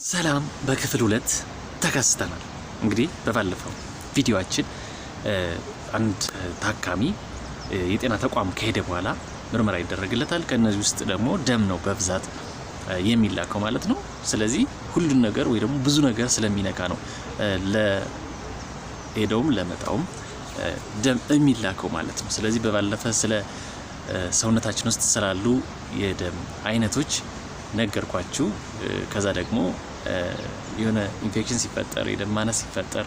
ሰላም በክፍል 2 ተከስተናል። እንግዲህ በባለፈው ቪዲዮአችን አንድ ታካሚ የጤና ተቋም ከሄደ በኋላ ምርመራ ይደረግለታል። ከነዚህ ውስጥ ደግሞ ደም ነው በብዛት የሚላከው ማለት ነው። ስለዚህ ሁሉን ነገር ወይ ደግሞ ብዙ ነገር ስለሚነካ ነው ለሄደውም ለመጣውም ደም የሚላከው ማለት ነው። ስለዚህ በባለፈ ስለ ሰውነታችን ውስጥ ስላሉ የደም አይነቶች ነገርኳችሁ። ከዛ ደግሞ የሆነ ኢንፌክሽን ሲፈጠር የደም ማነስ ሲፈጠር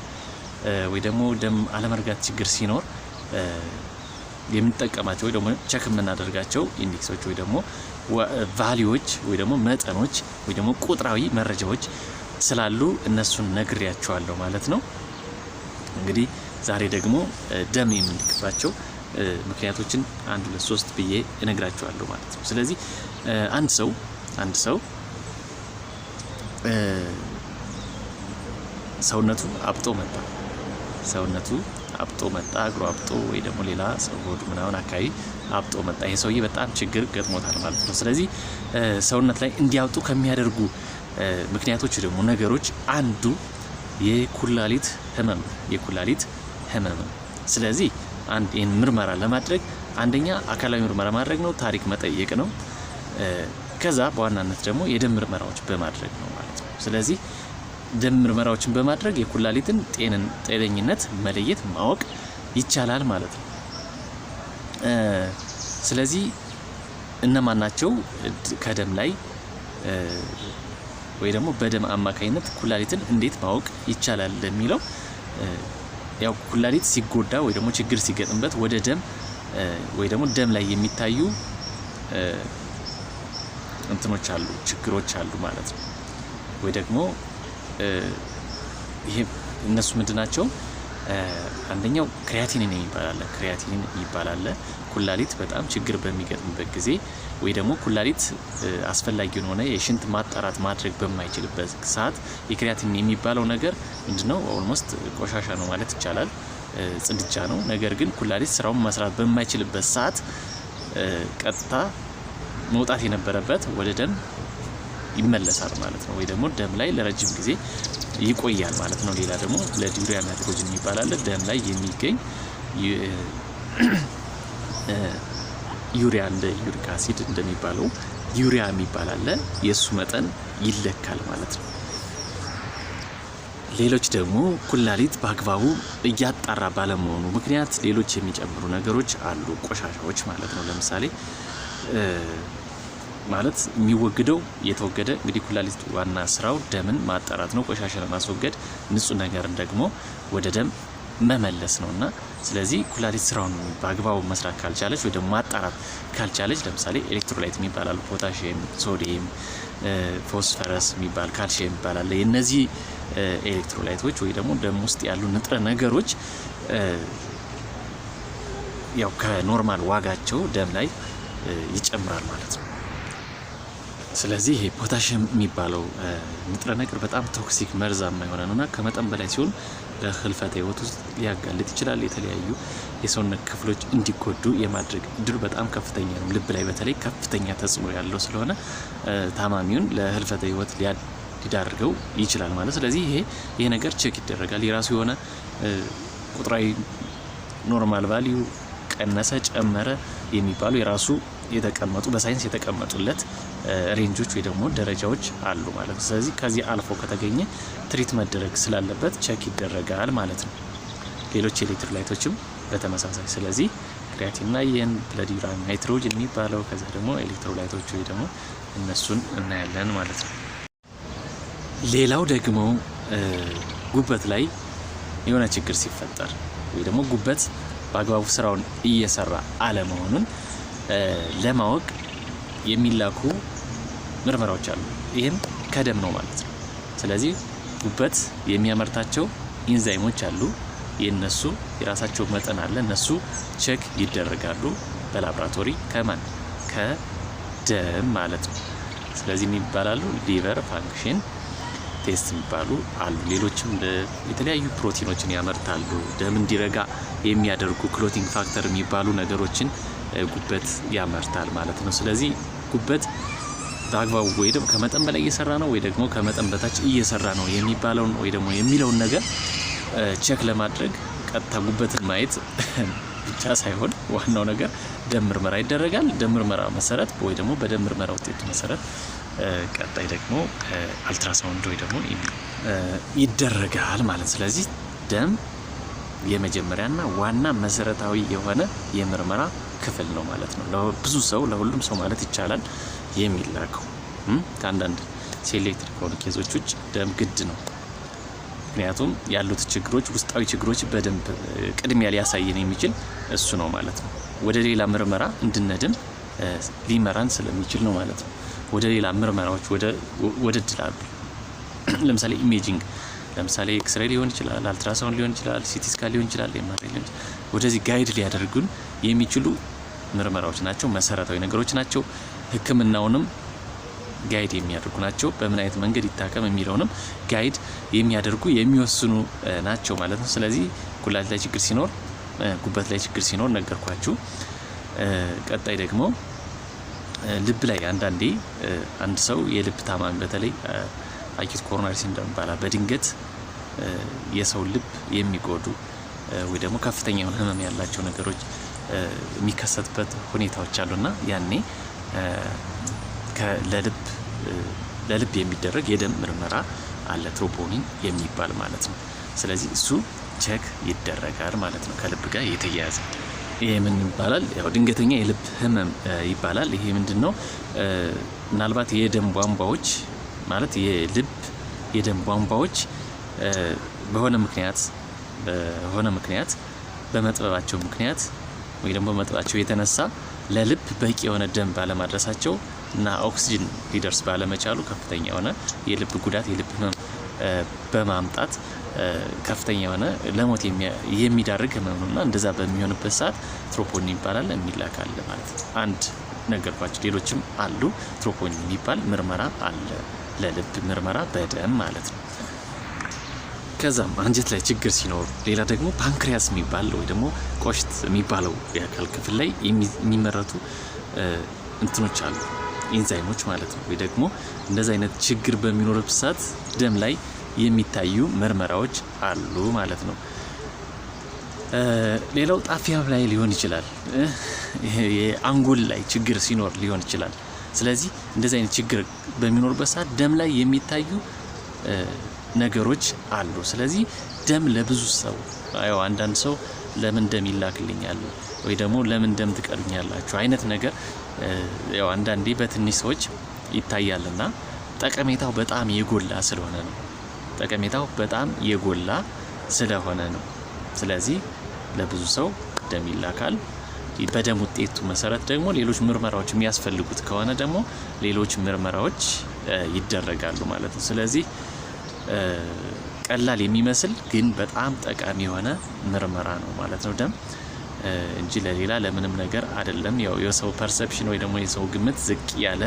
ወይ ደግሞ ደም አለመርጋት ችግር ሲኖር የምንጠቀማቸው ወይ ደግሞ ቼክ የምናደርጋቸው ኢንዴክሶች ወይ ደግሞ ቫልዩዎች ወይ ደግሞ መጠኖች ወይ ደግሞ ቁጥራዊ መረጃዎች ስላሉ እነሱን ነግሬያችኋለሁ ማለት ነው። እንግዲህ ዛሬ ደግሞ ደም የምንልክባቸው ምክንያቶችን 1 2 3 ብዬ እነግራችኋለሁ ማለት ነው። ስለዚህ አንድ ሰው ሰውነቱ አብጦ መጣ እግሩ አብጦ ወይ ደግሞ ሌላ ሰው ሆዱ ምናምን አካባቢ አብጦ መጣ። ይሄ ሰውዬ በጣም ችግር ገጥሞታል ማለት ነው። ስለዚህ ሰውነት ላይ እንዲያብጡ ከሚያደርጉ ምክንያቶች ደግሞ ነገሮች አንዱ የኩላሊት ህመም ነው። ስለዚህ ይህን ምርመራ ለማድረግ አንደኛ አካላዊ ምርመራ ማድረግ ነው፣ ታሪክ መጠየቅ ነው። ከዛ በዋናነት ደግሞ የደም ምርመራዎች በማድረግ ነው ማለት ነው። ስለዚህ ደም ምርመራዎችን በማድረግ የኩላሊትን ጤነኝነት መለየት ማወቅ ይቻላል ማለት ነው። ስለዚህ እነማን ናቸው ከደም ላይ ወይ ደግሞ በደም አማካኝነት ኩላሊትን እንዴት ማወቅ ይቻላል ለሚለው ያው ኩላሊት ሲጎዳ ወይ ደግሞ ችግር ሲገጥምበት ወደ ደም ወይ ደግሞ ደም ላይ የሚታዩ እንትኖች አሉ ችግሮች አሉ ማለት ነው። ወይ ደግሞ ይሄ እነሱ ምንድናቸው? አንደኛው ክሪያቲኒን ይባላል። ኩላሊት በጣም ችግር በሚገጥምበት ጊዜ ወይ ደግሞ ኩላሊት አስፈላጊውን ሆነ የሽንት ማጣራት ማድረግ በማይችልበት ሰዓት የክሪያቲኒን የሚባለው ነገር ምንድነው? ኦልሞስት ቆሻሻ ነው ማለት ይቻላል፣ ጽድጃ ነው። ነገር ግን ኩላሊት ስራውን መስራት በማይችልበት ሰዓት ቀጥታ መውጣት የነበረበት ወደ ደም ይመለሳል ማለት ነው። ወይ ደግሞ ደም ላይ ለረጅም ጊዜ ይቆያል ማለት ነው። ሌላ ደግሞ ብለድ ዩሪያ ናይትሮጅን ይባላል። ደም ላይ የሚገኝ ዩሪያ እንደ ዩሪክ አሲድ እንደሚባለው ዩሪያ የሚባል የሱ መጠን ይለካል ማለት ነው። ሌሎች ደግሞ ኩላሊት በአግባቡ እያጣራ ባለመሆኑ ምክንያት ሌሎች የሚጨምሩ ነገሮች አሉ፣ ቆሻሻዎች ማለት ነው። ለምሳሌ ማለት የሚወግደው የተወገደ እንግዲህ ኩላሊት ዋና ስራው ደምን ማጣራት ነው፣ ቆሻሻን ማስወገድ፣ ንጹህ ነገርን ደግሞ ወደ ደም መመለስ ነውና ስለዚህ ኩላሊት ስራውን በአግባቡ መስራት ካልቻለች ወይ ደግሞ ማጣራት ካልቻለች ለምሳሌ ኤሌክትሮላይት የሚባላሉ ፖታሺየም፣ ሶዲየም፣ ፎስፈረስ የሚባል ካልሲየም ይባላል። የነዚህ ኤሌክትሮላይቶች ወይ ደግሞ ደም ውስጥ ያሉ ንጥረ ነገሮች ያው ከኖርማል ዋጋቸው ደም ላይ ይጨምራል ማለት ነው። ስለዚህ ይሄ ፖታሺየም የሚባለው ንጥረ ነገር በጣም ቶክሲክ መርዛማ የሆነ ነውና ከመጠን በላይ ሲሆን ለህልፈተ ህይወት ውስጥ ሊያጋልጥ ይችላል። የተለያዩ የሰውነት ክፍሎች እንዲጎዱ የማድረግ እድሉ በጣም ከፍተኛ ነው። ልብ ላይ በተለይ ከፍተኛ ተጽዕኖ ያለው ስለሆነ ታማሚውን ለህልፈተ ህይወት ሊዳርገው ይችላል ማለት። ስለዚህ ይሄ ነገር ቼክ ይደረጋል። የራሱ የሆነ ቁጥራዊ ኖርማል ቫልዩ ቀነሰ ጨመረ የሚባሉ የራሱ የተቀመጡ በሳይንስ የተቀመጡለት ሬንጆች ወይ ደግሞ ደረጃዎች አሉ ማለት ነው። ስለዚህ ከዚህ አልፎ ከተገኘ ትሪት መደረግ ስላለበት ቼክ ይደረጋል ማለት ነው። ሌሎች ኤሌክትሮላይቶችም በተመሳሳይ። ስለዚህ ክሪያቲንና ብለድ ዩሪያ ናይትሮጅን የሚባለው ከዛ ደግሞ ኤሌክትሮላይቶች ወይ ደግሞ እነሱን እናያለን ማለት ነው። ሌላው ደግሞ ጉበት ላይ የሆነ ችግር ሲፈጠር ወይ ደግሞ ጉበት በአግባቡ ስራውን እየሰራ አለመሆኑን ለማወቅ የሚላኩ ምርመራዎች አሉ። ይህም ከደም ነው ማለት ነው። ስለዚህ ጉበት የሚያመርታቸው ኢንዛይሞች አሉ። የነሱ የራሳቸው መጠን አለ። እነሱ ቼክ ይደረጋሉ በላቦራቶሪ ከደም ማለት ነው። ስለዚህ የሚባላሉ ሊቨር ፋንክሽን ቴስት የሚባሉ አሉ። ሌሎችም የተለያዩ ፕሮቲኖችን ያመርታሉ። ደም እንዲረጋ የሚያደርጉ ክሎቲንግ ፋክተር የሚባሉ ነገሮችን ጉበት ያመርታል ማለት ነው። ስለዚህ ጉበት በአግባቡ ወይ ደግሞ ከመጠን በላይ እየሰራ ነው ወይ ደግሞ ከመጠን በታች እየሰራ ነው የሚባለውን ወይ ደግሞ የሚለውን ነገር ቼክ ለማድረግ ቀጥታ ጉበትን ማየት ብቻ ሳይሆን ዋናው ነገር ደም ምርመራ ይደረጋል። ደም ምርመራ መሰረት ወይ ደግሞ በደም ምርመራ ውጤቱ መሰረት ቀጣይ ደግሞ አልትራሳውንድ ወይ ደግሞ ይደረጋል ማለት። ስለዚህ ደም የመጀመሪያና ዋና መሰረታዊ የሆነ የምርመራ ክፍል ነው ማለት ነው። ለብዙ ሰው ለሁሉም ሰው ማለት ይቻላል የሚላከው ከአንዳንድ ሴሌክትድ ከሆኑ ኬዞች ውጭ ደም ግድ ነው። ምክንያቱም ያሉት ችግሮች ውስጣዊ ችግሮች በደንብ ቅድሚያ ሊያሳየን የሚችል እሱ ነው ማለት ነው። ወደ ሌላ ምርመራ እንድንድን ሊመራን ስለሚችል ነው ማለት ነው። ወደ ሌላ ምርመራዎች ወደ ድላሉ ለምሳሌ ኢሜጂንግ ለምሳሌ ኤክስሬይ ሊሆን ይችላል፣ አልትራሳውንድ ሊሆን ይችላል፣ ሲቲ ስካን ሊሆን ይችላል፣ ኤምአርአይ ሊሆን ይችላል። ወደዚህ ጋይድ ሊያደርጉን የሚችሉ ምርመራዎች ናቸው፣ መሰረታዊ ነገሮች ናቸው። ሕክምናውንም ጋይድ የሚያደርጉ ናቸው። በምን አይነት መንገድ ይታከም የሚለውንም ጋይድ የሚያደርጉ የሚወስኑ ናቸው ማለት ነው። ስለዚህ ኩላሊት ላይ ችግር ሲኖር፣ ጉበት ላይ ችግር ሲኖር ነገርኳችሁ። ቀጣይ ደግሞ ልብ ላይ አንዳንዴ አንድ ሰው የልብ ታማሚ በተለይ አኪዩት ኮሮናሪ ሲንድሮም ይባላል። በድንገት የሰው ልብ የሚጎዱ ወይ ደግሞ ከፍተኛ የሆነ ህመም ያላቸው ነገሮች የሚከሰትበት ሁኔታዎች አሉና ያኔ ለልብ የሚደረግ የደም ምርመራ አለ፣ ትሮፖኒን የሚባል ማለት ነው። ስለዚህ እሱ ቼክ ይደረጋል ማለት ነው፣ ከልብ ጋር የተያያዘ። ይሄ ምን ይባላል? ያው ድንገተኛ የልብ ህመም ይባላል። ይሄ ምንድነው? ምናልባት የደም ቧንቧዎች ማለት የደም ቧንቧዎች በሆነ ምክንያት በመጥበባቸው ምክንያት ወይ ደግሞ በመጥበባቸው የተነሳ ለልብ በቂ የሆነ ደም ባለማድረሳቸው እና ኦክሲጅን ሊደርስ ባለመቻሉ ከፍተኛ የሆነ የልብ ጉዳት የልብ ህመም በማምጣት ከፍተኛ የሆነ ለሞት የሚዳርግ ህመም ነውና እንደዛ በሚሆንበት ሰዓት ትሮፖኒን ይባላል የሚላካል ማለት ነው። አንድ ነገርኳችሁ፣ ሌሎችም አሉ። ትሮፖኒን የሚባል ምርመራ አለ፣ ለልብ ምርመራ በደም ማለት ነው። ከዛም አንጀት ላይ ችግር ሲኖር፣ ሌላ ደግሞ ፓንክሪያስ የሚባል ወይ ደግሞ ቆሽት የሚባለው የአካል ክፍል ላይ የሚመረቱ እንትኖች አሉ፣ ኢንዛይሞች ማለት ነው። ወይ ደግሞ እንደዚህ አይነት ችግር በሚኖርበት ሰዓት ደም ላይ የሚታዩ ምርመራዎች አሉ ማለት ነው። ሌላው ጣፊያ ላይ ሊሆን ይችላል፣ የአንጎል ላይ ችግር ሲኖር ሊሆን ይችላል። ስለዚህ እንደዚህ አይነት ችግር በሚኖርበት ሰዓት ደም ላይ የሚታዩ ነገሮች አሉ። ስለዚህ ደም ለብዙ ሰው አንዳንድ ሰው ለምን ደም ይላክልኛል ወይ ደግሞ ለምን ደም ትቀዱኛላችሁ አይነት ነገር አንዳንዴ በትንሽ ሰዎች ይታያልና ጠቀሜታው በጣም የጎላ ስለሆነ ነው። ስለዚህ ለብዙ ሰው ደም ይላካል። በደም ውጤቱ መሰረት ደግሞ ሌሎች ምርመራዎች የሚያስፈልጉት ከሆነ ደግሞ ሌሎች ምርመራዎች ይደረጋሉ ማለት ነው። ስለዚህ ቀላል የሚመስል ግን በጣም ጠቃሚ የሆነ ምርመራ ነው ማለት ነው ደም እንጂ ለሌላ ለምንም ነገር አይደለም። የሰው ፐርሰፕሽን ወይ ደግሞ የሰው ግምት ዝቅ ያለ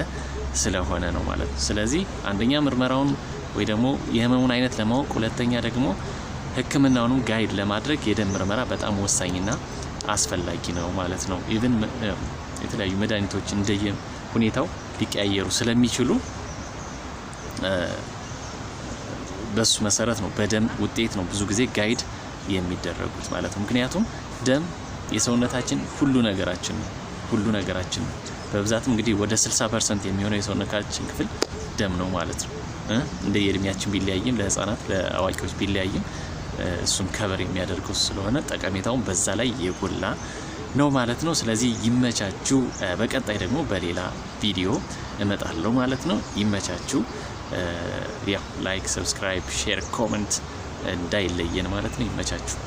ስለሆነ ነው ማለት ነው። ስለዚህ አንደኛ ምርመራውን ወይ ደግሞ የህመሙን አይነት ለማወቅ፣ ሁለተኛ ደግሞ ህክምናውንም ጋይድ ለማድረግ የደም ምርመራ በጣም ወሳኝና አስፈላጊ ነው ማለት ነው። ኢቭን የተለያዩ መድኃኒቶች እንደየ ሁኔታው ሊቀያየሩ ስለሚችሉ በሱ መሰረት ነው በደም ውጤት ነው ብዙ ጊዜ ጋይድ የሚደረጉት ማለት ነው። ምክንያቱም ደም የሰውነታችን ሁሉ ነገራችን ነው። በብዛት እንግዲህ ወደ 60% የሚሆነው የሰውነታችን ክፍል ደም ነው ማለት ነው። እንደ የእድሜያችን ቢለያይም ለህፃናት ለአዋቂዎች ቢለያይም እሱን ከበር የሚያደርገው ስለሆነ ጠቀሜታውን በዛ ላይ የጎላ ነው ማለት ነው። ስለዚህ ይመቻችሁ። በቀጣይ ደግሞ በሌላ ቪዲዮ እመጣለሁ ማለት ነው። ይመቻችሁ። ላይክ፣ ሰብስክራይብ፣ ሼር፣ ኮሜንት እንዳይለየን ማለት ነው። ይመቻችሁ።